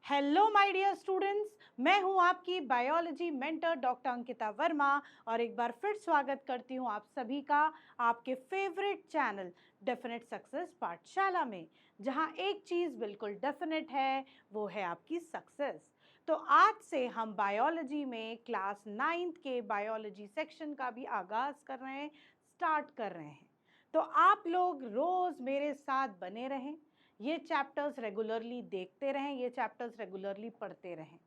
Hello my dear students, मैं हूं आपकी biology mentor doctor Ankita Verma और एक बार फिर स्वागत करती हूं आप सभी का आपके फेवरेट चैनल डेफिनेट सक्सेस पाठशाला में, जहां एक चीज़ बिल्कुल डेफिनेट है, वो है आपकी सक्सेस। तो आज से हम बायोलॉजी में क्लास 9th के बायोलॉजी सेक्शन का भी आगाज़ कर रहे हैं, स्टार्ट कर रहे हैं। तो आप लोग रोज़ मेरे साथ बने रहें, ये चैप्टर्स रेगुलरली देखते रहें, ये चैप्टर्स रेगुलरली पढ़ते रहें।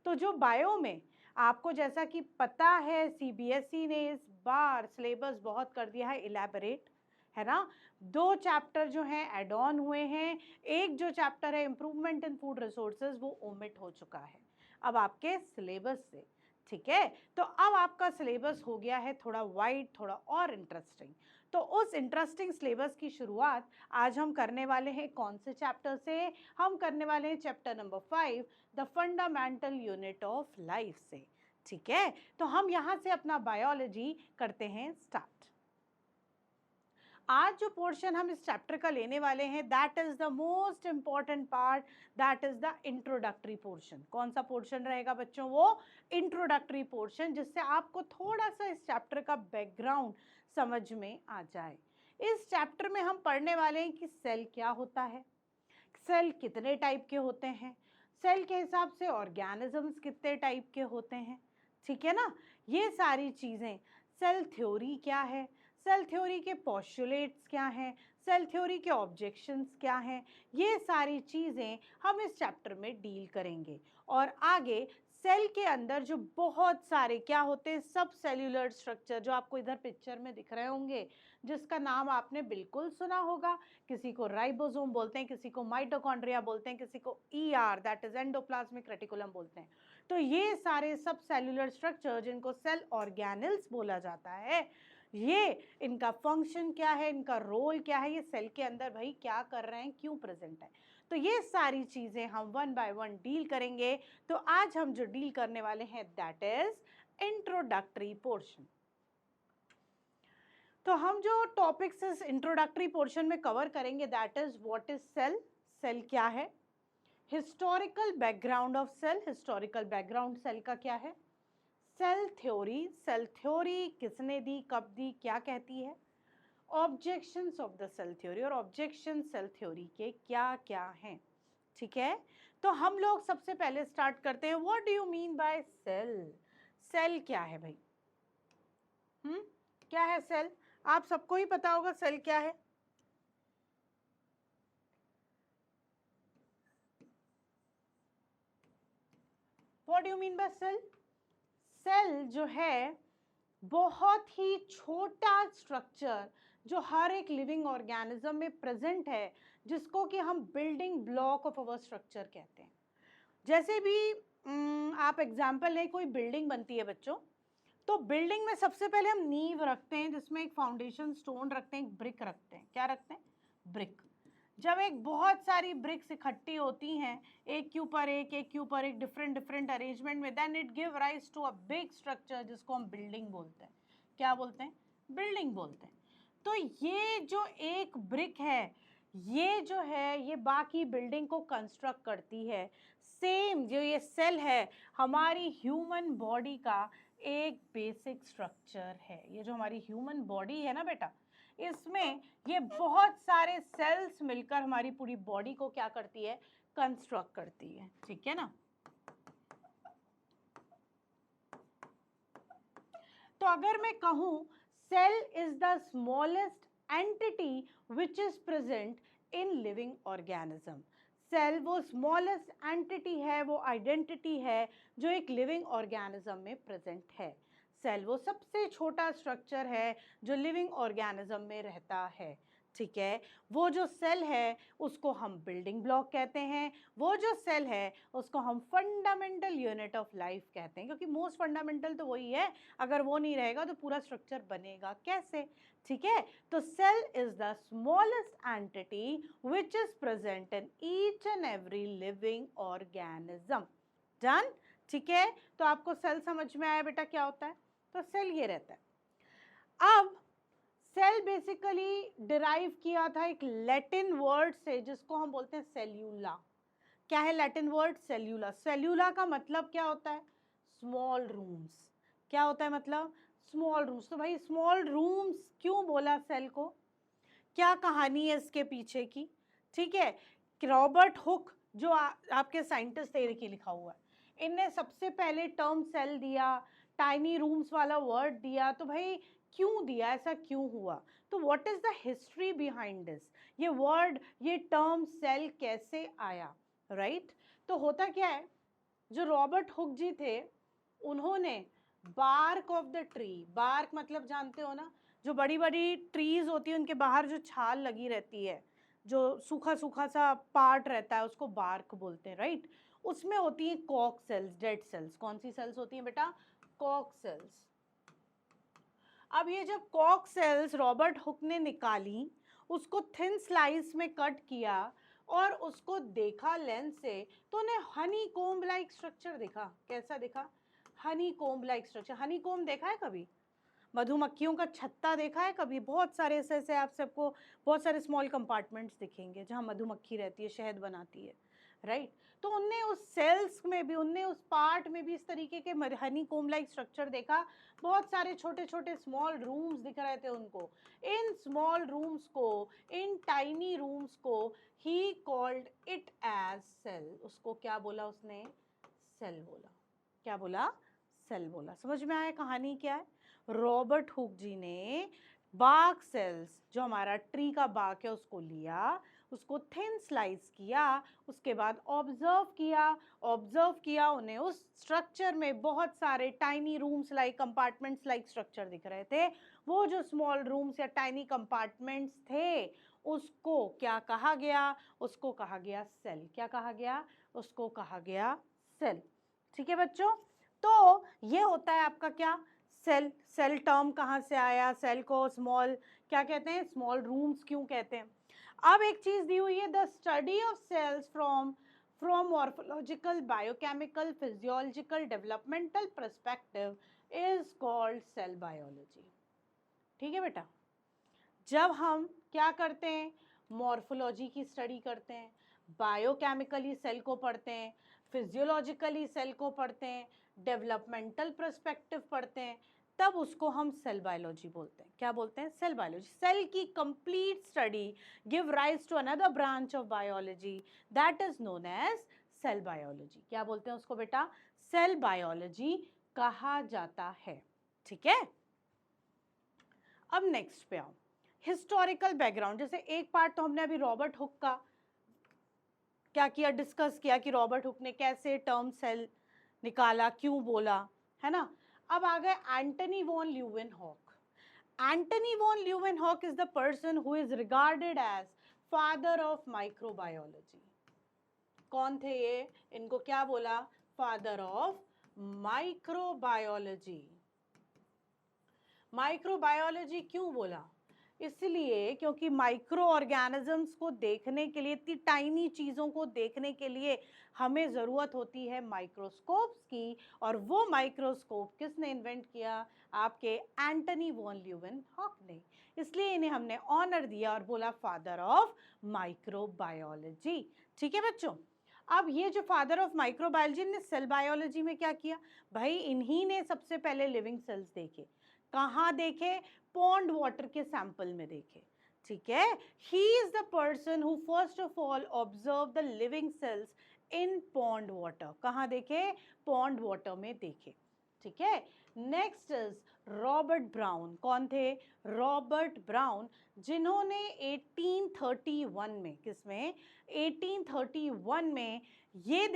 तो जो बायो में आपको जैसा कि पता है, सीबीएसई ने इस बार सिलेबस बहुत कर दिया है इलैबोरेट, है ना। 2 चैप्टर जो हैं ऐड ऑन हुए हैं, एक जो चैप्टर है इम्प्रूवमेंट इन फूड रिसोर्सेज वो ओमिट हो चुका है अब आपके सिलेबस से। ठीक है, तो अब आपका सिलेबस हो गया है थोड़ा वाइड, थोड़ा और इंटरेस्टिंग। तो उस इंटरेस्टिंग सिलेबस की शुरुआत आज हम करने वाले हैं कौन से चैप्टर से? हम करने वाले हैं chapter number 5, the fundamental unit of life से। ठीक है, तो हम यहाँ से अपना बायोलॉजी करते हैं स्टार्ट। आज जो पोर्शन हम इस चैप्टर का लेने वाले हैं, that is the most important part, that is the introductory portion. कौन सा पोर्शन रहेगा बच्चों? वो इंट्रोडक्टरी पोर्शन, जिससे आपको थोड़ा सा इस चैप्टर का बैकग्राउंड समझ में आ जाए। इस चैप्टर में हम पढ़ने वाले हैं कि सेल क्या होता है, सेल कितने टाइप के होते हैं, सेल के हिसाब से ऑर्गेनिजम्स कितने टाइप के होते हैं। ठीक है ना, ये सारी चीज़ें। सेल थ्योरी क्या है, सेल थ्योरी के पोस्टुलेट्स क्या हैं, सेल थ्योरी के ऑब्जेक्शंस क्या हैं, ये सारी चीज़ें हम इस चैप्टर में डील करेंगे। और आगे सेल के अंदर जो बहुत सारे क्या होते हैं, सब सेल्यूलर स्ट्रक्चर, जो आपको इधर पिक्चर में दिख रहे होंगे, जिसका नाम आपने बिल्कुल सुना होगा। किसी को राइबोसोम बोलते हैं, किसी को माइटोकॉन्ड्रिया बोलते हैं, किसी को ER that is endoplasmic reticulum बोलते हैं। तो ये सारे सब सेल्यूलर स्ट्रक्चर, जिनको सेल ऑर्गेनल्स बोला जाता है, ये इनका फंक्शन क्या है, इनका रोल क्या है, ये सेल के अंदर भाई क्या कर रहे हैं, क्यों प्रेजेंट है, तो ये सारी चीजें हम वन बाय वन डील करेंगे। तो आज हम जो डील करने वाले हैं दैट इज इंट्रोडक्टरी पोर्शन। तो हम जो टॉपिक्स इस इंट्रोडक्टरी पोर्शन में कवर करेंगे that is what is cell, cell क्या है, historical background of cell, historical background cell का क्या है, सेल थ्योरी, सेल थ्योरी किसने दी, कब दी, क्या कहती है, objections of the cell theory, और ऑब्जेक्शन सेल थ्योरी के क्या क्या हैं। ठीक है, तो हम लोग सबसे पहले स्टार्ट करते हैं, what do you mean by cell. Cell क्या है भाई? क्या है सेल? आप सबको ही पता होगा सेल क्या है। What do you mean by cell? Cell जो है बहुत ही छोटा स्ट्रक्चर जो हर एक लिविंग ऑर्गेनिज्म में प्रेजेंट है, जिसको कि हम building block of our structure कहते हैं। जैसे भी आप एग्जांपल लें, कोई बिल्डिंग बनती है बच्चों, तो बिल्डिंग में सबसे पहले हम नींव रखते हैं, जिसमें एक फाउंडेशन स्टोन रखते हैं, एक ब्रिक रखते हैं। क्या रखते हैं? ब्रिक। जब एक बहुत सारी ब्रिक्स इकट्ठी होती हैं, एक के ऊपर एक के ऊपर एक, डिफरेंट डिफरेंट अरेंजमेंट में, then it give rise to a big structure, जिसको हम बिल्डिंग बोलते हैं। क्या बोलते हैं? बिल्डिंग बोलते हैं। तो ये जो एक ब्रिक है, ये जो है, ये बाकी बिल्डिंग को कंस्ट्रक्ट करती है। सेम जो ये सेल है, हमारी ह्यूमन बॉडी का एक बेसिक स्ट्रक्चर है। ये जो हमारी ह्यूमन बॉडी है ना बेटा, इसमें ये बहुत सारे सेल्स मिलकर हमारी पूरी बॉडी को क्या करती है? कंस्ट्रक्ट करती है। ठीक है ना। तो अगर मैं कहूं cell is the smallest entity which is present in living organism, cell वो स्मॉलेस्ट एंटिटी है, वो आइडेंटिटी है जो एक लिविंग ऑर्गेनिज्म में प्रेजेंट है। सेल वो सबसे छोटा स्ट्रक्चर है जो लिविंग ऑर्गेनिज्म में रहता है। ठीक है, वो जो सेल है उसको हम बिल्डिंग ब्लॉक कहते हैं, वो जो सेल है उसको हम फंडामेंटल यूनिट ऑफ लाइफ कहते हैं, क्योंकि मोस्ट फंडामेंटल तो वही है, अगर वो नहीं रहेगा तो पूरा स्ट्रक्चर बनेगा कैसे। ठीक है, तो cell is the smallest entity which is present in each and every living organism. Done. ठीक है, तो आपको सेल समझ में आया बेटा क्या होता है? तो सेल ये रहता है। अब सेल बेसिकली डिराइव किया था एक लैटिन वर्ड से, जिसको हम बोलते हैं सेल्यूला। क्या है लैटिन वर्ड? सेल्यूला। सेल्यूला का मतलब क्या होता है? Small rooms. क्या होता है मतलब? Small rooms. तो भाई स्मॉल रूम्स क्यों बोला सेल को? क्या कहानी है इसके पीछे की? ठीक है, रॉबर्ट हुक जो आपके साइंटिस्ट थे, देखिए लिखा हुआ है, इनने सबसे पहले टर्म सेल दिया, टाइनी रूम्स वाला वर्ड दिया। तो भाई क्यों दिया, ऐसा क्यों हुआ? तो what is the history behind this? ये वर्ड, ये टर्म सेल कैसे आया, राइट? तो होता क्या है, जो रॉबर्ट हुक जी थे, उन्होंने bark of the tree, bark मतलब जानते हो ना, जो बड़ी बड़ी ट्रीज होती है उनके बाहर जो छाल लगी रहती है, जो सूखा सूखा सा पार्ट रहता है, उसको बार्क बोलते हैं, राइट? उसमें होती हैं कॉक सेल्स, डेड सेल्स। कौन सी सेल्स होती हैं बेटा? कॉक सेल्स। अब ये जब कॉक सेल्स रॉबर्ट हुक ने निकाली, उसको थिन स्लाइस में कट किया और उसको देखा लेंस से, तो उन्हें हनी कोम्ब लाइक स्ट्रक्चर दिखा। कैसा दिखा? Honey comb like structure. Honey comb देखा है कभी? मधुमक्खियों का छत्ता देखा है कभी? बहुत सारे ऐसे ऐसे आप सबको बहुत सारे स्मॉल कंपार्टमेंट्स दिखेंगे जहाँ मधुमक्खी रहती है, शहद बनाती है, राइट? तो उनने उस सेल्स में भी, उनने उस पार्ट में भी इस तरीके के हनी कोम लाइक स्ट्रक्चर देखा। बहुत सारे छोटे छोटे स्मॉल रूम्स दिख रहे थे उनको। इन स्मॉल रूम्स को, इन टाइनी रूम्स को ही कॉल्ड इट एज सेल। उसको क्या बोला उसने? सेल बोला। क्या बोला? सेल बोला। समझ में आया कहानी क्या है? रॉबर्ट हुक जी ने बार्क सेल्स, जो हमारा ट्री का बार्क है, उसको लिया, उसको थिन स्लाइस किया, उसके बाद ऑब्जर्व किया, उन्हें उस स्ट्रक्चर में बहुत सारे tiny rooms like compartments like structure दिख रहे थे। वो जो स्मॉल रूम्स या टाइनी कंपार्टमेंट्स थे, उसको क्या कहा गया? उसको कहा गया सेल। क्या कहा गया? उसको कहा गया सेल। ठीक है बच्चों, तो ये होता है आपका क्या? सेल। सेल टर्म कहाँ से आया? सेल को स्मॉल क्या कहते हैं? स्मॉल रूम्स क्यों कहते हैं? अब एक चीज दी हुई है, the study of cells from morphological, biochemical, physiological, developmental perspective is called cell biology. ठीक है बेटा, जब हम क्या करते हैं? मॉर्फोलॉजी की स्टडी करते हैं, बायोकेमिकली सेल को पढ़ते हैं, फिजियोलॉजिकली सेल को पढ़ते हैं, डेवलपमेंटल पर्सपेक्टिव पढ़ते हैं, तब उसको हम सेल बायोलॉजी बोलते हैं। क्या बोलते हैं? Cell biology. सेल की complete study give rise to another branch of biology that is known as cell biology. क्या बोलते हैं उसको बेटा? सेल बायोलॉजी कहा जाता है। ठीक है, अब नेक्स्ट पे आओ, हिस्टोरिकल बैकग्राउंड। जैसे एक पार्ट तो हमने अभी रॉबर्ट हुक का क्या किया, डिस्कस किया कि रॉबर्ट हुक ने कैसे टर्म सेल निकाला, क्यों बोला, है ना? अब आ गए Antony van Leeuwenhoek. Antony van Leeuwenhoek is the person who is regarded as father of microbiology. कौन थे ये? इनको क्या बोला? Father of microbiology. माइक्रोबायोलॉजी क्यों बोला? इसलिए क्योंकि माइक्रो ऑर्गेनिजम्स को देखने के लिए, इतनी टाइनी चीज़ों को देखने के लिए हमें ज़रूरत होती है माइक्रोस्कोप्स की। और वो माइक्रोस्कोप किसने इन्वेंट किया? आपके एंटनी वॉन ल्यूवेनहॉक ने। इसलिए इन्हें हमने ऑनर दिया और बोला फादर ऑफ माइक्रोबायोलॉजी। ठीक है बच्चों, अब ये जो फादर ऑफ माइक्रोबायोलॉजी ने सेल बायोलॉजी में क्या किया? भाई इन्हीं ने सबसे पहले लिविंग सेल्स देखे। कहाँ देखे? पॉन्ड वाटर के सैंपल में देखे। ठीक है, he is the person who first of all observe the living cells in pond water. कहाँ देखे? पॉन्ड वाटर में देखे। ठीक है, नेक्स्ट इज रॉबर्ट ब्राउन। कौन थे? रॉबर्ट ब्राउन, जिन्होंने 1831 में, किसमें? 1831 में ये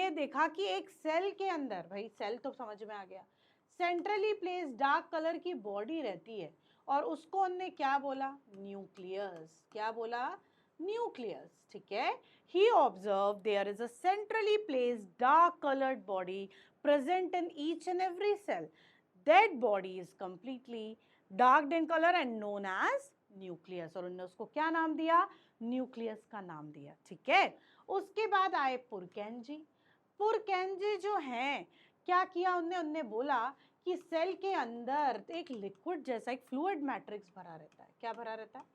देखा कि एक सेल के अंदर, भाई सेल तो समझ में आ गया, सेंट्रली प्लेस डार्क कलर की बॉडी रहती है, और उसको उन्होंने क्या बोला? न्यूक्लियस। क्या बोला? न्यूक्लियस। ठीक है, he observed there is a centrally placed dark colored body present in each and every cell. That body is completely dark in color and known as nucleus. और उन्होंने उसको क्या नाम दिया? न्यूक्लियस का नाम दिया। ठीक है, उसके बाद आए पुरकेंजी। पुरकेंजी जो हैं, क्या किया उन्होंने बोला कि सेल के अंदर एक लिक्विड जैसा एक फ्लूइड मैट्रिक्स भरा रहता है। क्या भरा रहता है?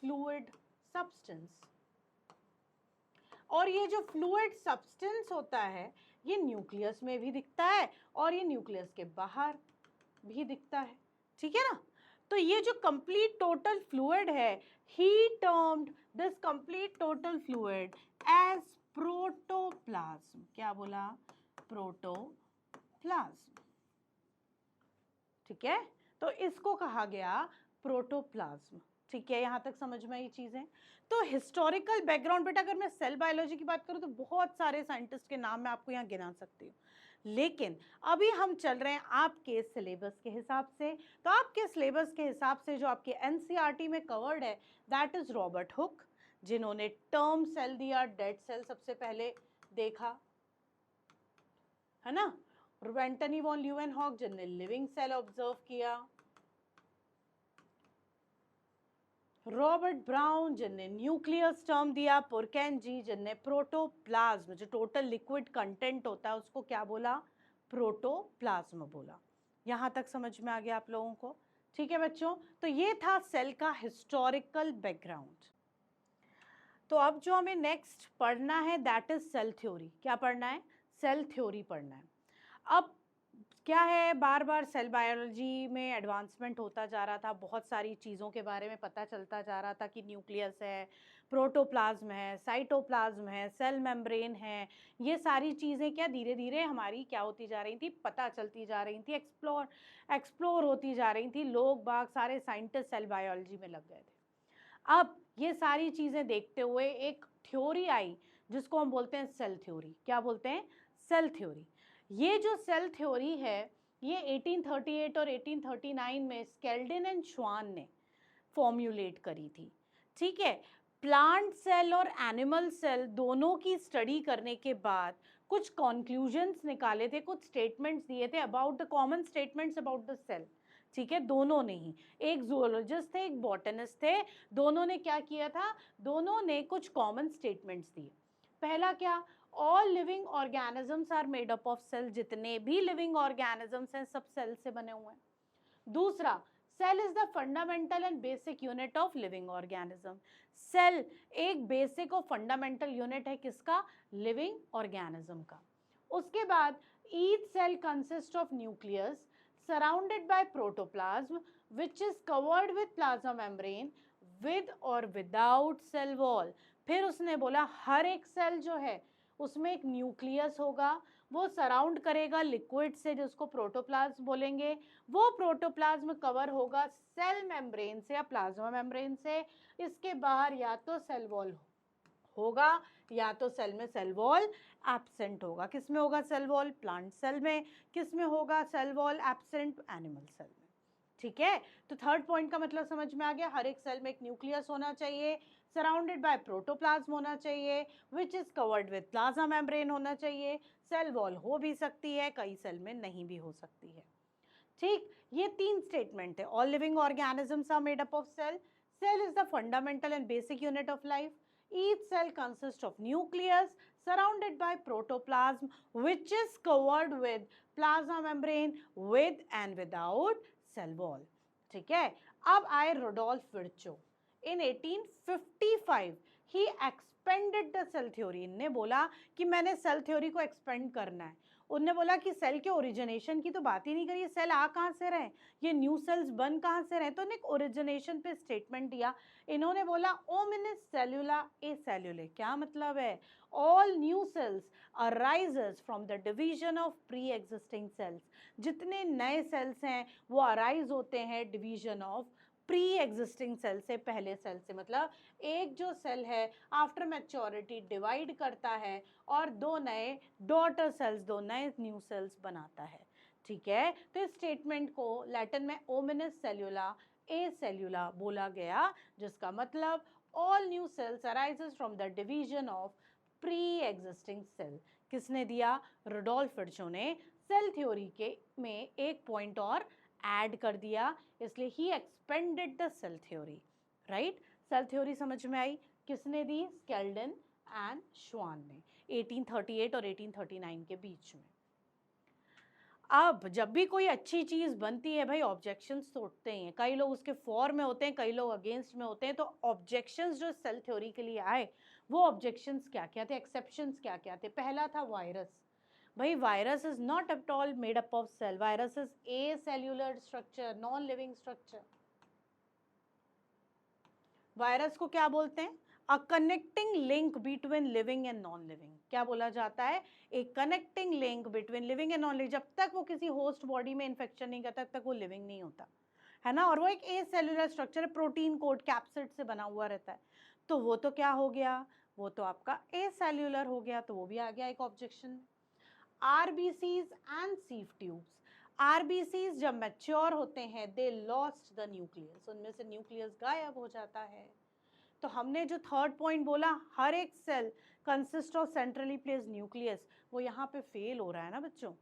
Fluid substance. और ये जो फ्लूइड सब्सटेंस होता है ये न्यूक्लियस में भी दिखता है और ये न्यूक्लियस के बाहर भी दिखता है, ठीक है ना। तो ये जो कंप्लीट टोटल फ्लूइड है, he termed this complete total fluid as protoplasm. क्या बोला? प्रोटोप्लाज्म, ठीक है। तो इसको कहा गया प्रोटोप्लाज्म, ठीक है। यहाँ तक समझ में आई चीजें। तो हिस्टोरिकल बैकग्राउंड, बेटा अगर मैं सेल बायोलॉजी की बात करूँ तो बहुत सारे साइंटिस्ट के नाम मैं आपको यहाँ गिना सकती हूँ, लेकिन अभी हम चल रहे हैं आपके सिलेबस के हिसाब से। तो आपके सिलेबस के हिसाब से जो आपके एनसीईआरटी में कवर्ड है दैट इज रॉबर्ट हुक, जिन्होंने टर्म सेल दिया, डेड सेल सबसे पहले देखा, है ना। एंटनी वॉन ल्यूवेनहॉक जिनने लिविंग सेल ऑब्जर्व किया, रॉबर्ट ब्राउन जिनने न्यूक्लियस टर्म दिया, पुरकेनजी जिनने प्रोटोप्लाज्म जो टोटल लिक्विड कंटेंट होता है उसको क्या बोला? प्रोटोप्लाज्म बोला। यहाँ तक समझ में आ गया आप लोगों को, ठीक है बच्चों। तो ये था सेल का हिस्टोरिकल बैकग्राउंड। तो अब जो हमें नेक्स्ट पढ़ना है दैट इज सेल थ्योरी। क्या पढ़ना है? सेल थ्योरी पढ़ना है। अब क्या है, बार बार सेल बायोलॉजी में एडवांसमेंट होता जा रहा था, बहुत सारी चीज़ों के बारे में पता चलता जा रहा था कि न्यूक्लियस है, प्रोटोप्लाज्म है, साइटोप्लाज्म है, सेल मेम्ब्रेन है। ये सारी चीज़ें क्या धीरे धीरे हमारी क्या होती जा रही थी, पता चलती जा रही थी, एक्सप्लोर होती जा रही थी। लोग बाग सारे साइंटिस्ट सेल बायोलॉजी में लग गए थे। अब ये सारी चीज़ें देखते हुए एक थ्योरी आई जिसको हम बोलते हैं सेल थ्योरी। क्या बोलते हैं? Cell theory. ये जो सेल थ्योरी है ये 1838 और 1839 में स्केल्डन एंड श्वान ने फॉर्म्युलेट करी थी, ठीक है। प्लांट सेल और एनिमल सेल दोनों की स्टडी करने के बाद कुछ कॉन्क्लूजन्स निकाले थे, कुछ स्टेटमेंट्स दिए थे about the common statements about the cell, ठीक है। दोनों ने ही, एक जूलॉजिस्ट थे एक बॉटनिस्ट थे, दोनों ने क्या किया था, दोनों ने कुछ कॉमन स्टेटमेंट्स दिए। पहला क्या? All living organisms are made up of cell, जितने भी लिविंग ऑर्गेनिजम्स हैं सब सेल से बने हुए हैं। दूसरा, cell is the fundamental and basic unit of living organism. Cell एक बेसिक और फंडामेंटल यूनिट है किसका? लिविंग ऑर्गेनिज्म का। उसके बाद each cell consist of nucleus surrounded by protoplasm which is covered with plasma membrane with or without cell wall। फिर उसने बोला हर एक सेल जो है उसमें एक न्यूक्लियस होगा, वो सराउंड करेगा लिक्विड से जिसको प्रोटोप्लाज्म बोलेंगे। वो प्रोटोप्लाज्म कवर होगा सेल मेम्ब्रेन से या प्लाज्मा मेम्ब्रेन से। इसके बाहर या तो सेल वॉल होगा या तो सेल में सेल वॉल एब्सेंट होगा। किस में होगा सेल वॉल? प्लांट सेल में। किस में होगा cell wall absent? Animal cell में, ठीक है। तो थर्ड पॉइंट का मतलब समझ में आ गया, हर एक सेल में एक न्यूक्लियस होना चाहिए, सराउंडेड बाय प्रोटोप्लाज्म होना चाहिए, which is covered with plasma membrane होना चाहिए। सेल वॉल हो भी सकती है, कई सेल में नहीं भी हो सकती है, ठीक। ये तीन स्टेटमेंट है। All living organisms are made up of cell, cell is the fundamental and basic unit of life, each cell consists of nucleus surrounded by protoplasm which is covered with plasma membrane with and without cell wall, ठीक है। अब आए Rudolf Virchow in 1855 he expanded the cell theory। इनने बोला कि मैंने cell theory को expand करना है। उनने बोला कि सेल के ओरिजिनेशन की तो बात ही नहीं करी, सेल आ कहाँ से रहे, ये न्यू सेल्स बन कहाँ से रहे, तो उन्हें ओरिजिनेशन पे स्टेटमेंट दिया। इन्होंने बोला ओमिनिस सेल्यूला ए सेल्यूले। क्या मतलब है? All new cells arises from the division of pre existing cells. जितने नए सेल्स हैं वो अराइज होते हैं division of pre existing cell से, पहले सेल से। मतलब एक जो सेल है आफ्टर मैच्योरिटी डिवाइड करता है और दो नए डॉटर सेल्स, दो नए न्यू सेल्स बनाता है, ठीक है। तो इस स्टेटमेंट को लैटिन में ओमिनिस सेल्यूला ए सेल्यूला बोला गया, जिसका मतलब all new cells arises from the division of pre existing cell. किसने दिया? रुडोल्फ विर्चो ने सेल थ्योरी के में एक पॉइंट और ऐड कर दिया, इसलिए he expanded the cell theory, right. Cell theory समझ में आई? किसने दी? स्केल्डन एंड श्वान ने 1838 और 1839 के बीच में। अब जब भी कोई अच्छी चीज़ बनती है भाई ऑब्जेक्शंस तो उठते ही हैं, कई लोग उसके फॉर में होते हैं, कई लोग अगेंस्ट में होते हैं। तो ऑब्जेक्शंस जो सेल थ्योरी के लिए आए वो ऑब्जेक्शंस क्या क्या थे, एक्सेप्शंस क्या क्या थे। पहला था वायरस। भाई virus is not at all made up of cell, virus is acellular structure, non living structure. Virus को क्या बोलते हैं, a connecting link between living and non living. क्या बोला जाता है, एक connecting link between living and non living. जब तक वो किसी होस्ट बॉडी में इन्फेक्शन नहीं करता तब तक वो लिविंग नहीं होता है ना। और वो एक ए सेल्यूलर स्ट्रक्चर है, प्रोटीन कोड कैप्सिड से बना हुआ रहता है। तो वो तो क्या हो गया, वो तो आपका ए सेल्यूलर हो गया, तो वो भी आ गया एक objection. RBCs and sieve tubes, RBCs जब मैच्योर होते हैं दे लॉस्ट द न्यूक्लियस, उनमें से न्यूक्लियस गायब हो जाता है। तो हमने जो थर्ड पॉइंट बोला, हर एक cell consist of centrally placed nucleus, वो यहाँ पे फेल हो रहा है ना बच्चों।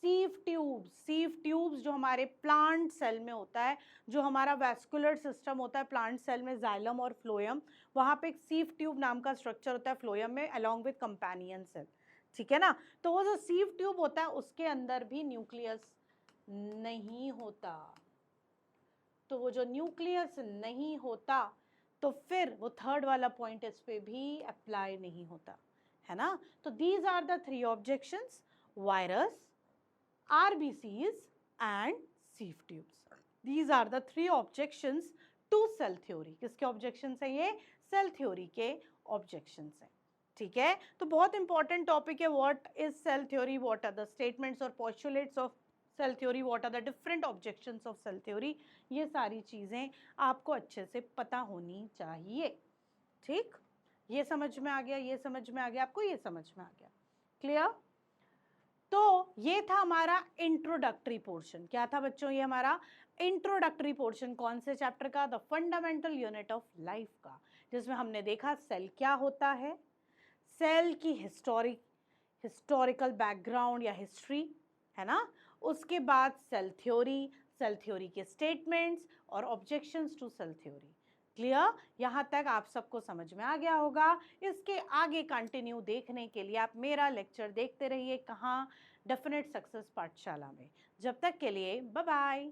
सीव ट्यूब्स, सीव ट्यूब्स जो हमारे प्लांट सेल में होता है, जो हमारा वैस्कुलर सिस्टम होता है प्लांट सेल में, जाइलम और फ्लोएम, वहाँ पे एक सीव ट्यूब नाम का स्ट्रक्चर होता है फ्लोएम में अलॉन्ग विद कंपेनियन सेल, ठीक है ना। तो वो जो सीव ट्यूब होता है उसके अंदर भी न्यूक्लियस नहीं होता। तो वो जो न्यूक्लियस नहीं होता तो फिर वो थर्ड वाला पॉइंट इस पे भी अप्लाई नहीं होता है ना। तो these are the three objections, virus, RBCs and sieve tubes. These are the three objections to cell theory. किसके objections हैं ये, cell theory के objections हैं, ठीक है। तो बहुत important topic है, what is cell theory, what are the statements or postulates of cell theory, what are the different objections of cell theory, ये सारी चीज़ें आपको अच्छे से पता होनी चाहिए, ठीक। ये समझ में आ गया, ये समझ में आ गया आपको, ये समझ में आ गया, क्लियर। तो ये था हमारा इंट्रोडक्टरी पोर्शन। क्या था बच्चों, ये हमारा इंट्रोडक्टरी पोर्शन कौन से चैप्टर का, the fundamental unit of life का, जिसमें हमने देखा सेल क्या होता है, सेल की हिस्टोरिकल बैकग्राउंड या हिस्ट्री है ना, उसके बाद सेल थ्योरी के स्टेटमेंट्स और objections to cell theory. Clear, यहाँ तक आप सबको समझ में आ गया होगा। इसके आगे कंटिन्यू देखने के लिए आप मेरा लेक्चर देखते रहिए, कहाँ, डेफिनेट सक्सेस पाठशाला में। जब तक के लिए बाय बाय।